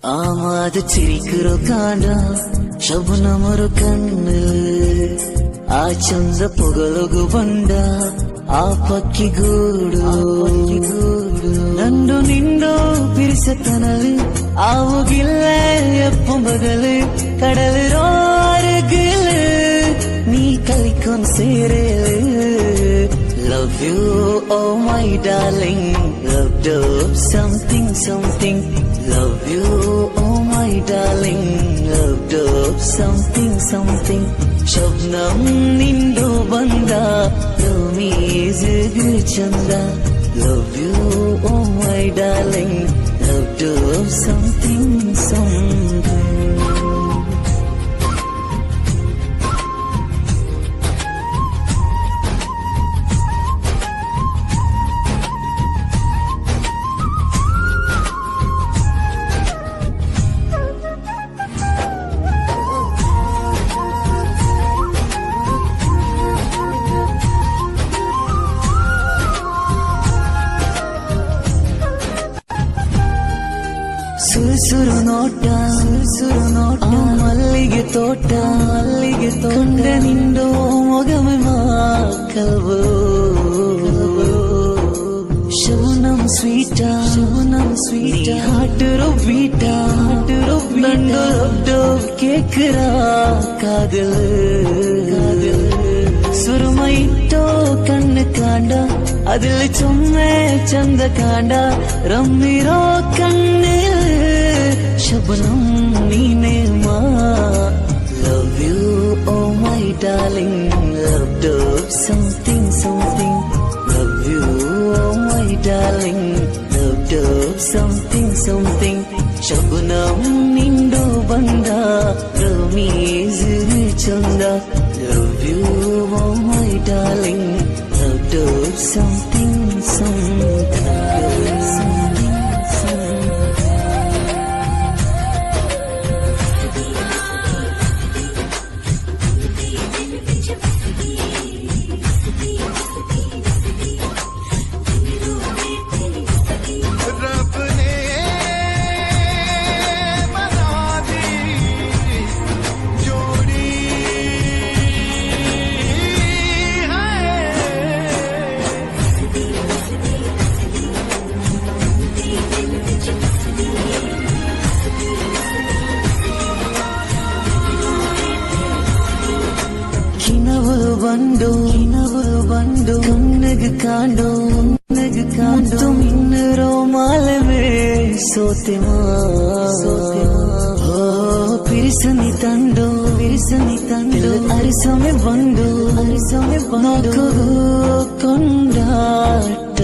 ஆமாத சிரிக்கிறோ காண்டா ಶಬನಮರು ಕಣ್ಣು ಆ ಚಂದ ಪೊಗಲೊಗು ಬಂಡ ಆ ಪಕ್ಕಿ ಗೂಡು ನಂಡು ನಿಂಡು பிரிசத்தனது ஆவுகில்ல எப்பம் பகலு கடலு ரோருகிலு நீ கலிக்கும் சேரேலு Love you, oh my darling. Love do something, something. Love you, oh my darling. Love do something, something. Shabnam nindu banda, Rumi zigru chanda. Love you, oh my darling. Love do something, something. ಸುರು ನೋಟ ಮಲ್ಲಿಗೆ ತೋಟ ಕೊಂಡ ನಿಂಡು ಮೊಗಮೆ ಮಾಕಲ್ವು ಶವನಂ sweet ಹಾಟರೋ beta ನಂಡು ಕೇಕರ Kaadhal ಸುರುಮೈಟ್ಟೋ ಕಣ್ಣು ಕಾಂಡ அதில் சும்மே சந்த காண்டா ரம்மிரோ கண்ணு Shabnam ನೀನೇಮಾ Love you, oh my darling. Love do something, something. Love you, oh my darling. Love do something, something. Shabnam ನಿಂಡು ಬಂದ ರಮೀಜ್ ಚಂದ Love you, oh my darling. Love do something, something. ಬಂಡು ಕಣ್ಣಗೆ ಕಾಂಡು ಇನ್ನರೋ ಮಾಲವೇ ಸೋತೆ ಪಿರಿಸನಿ ತಂಡು ಅರಿಸಮೆ ಬಂಡು ಕೊಂಡಾಟ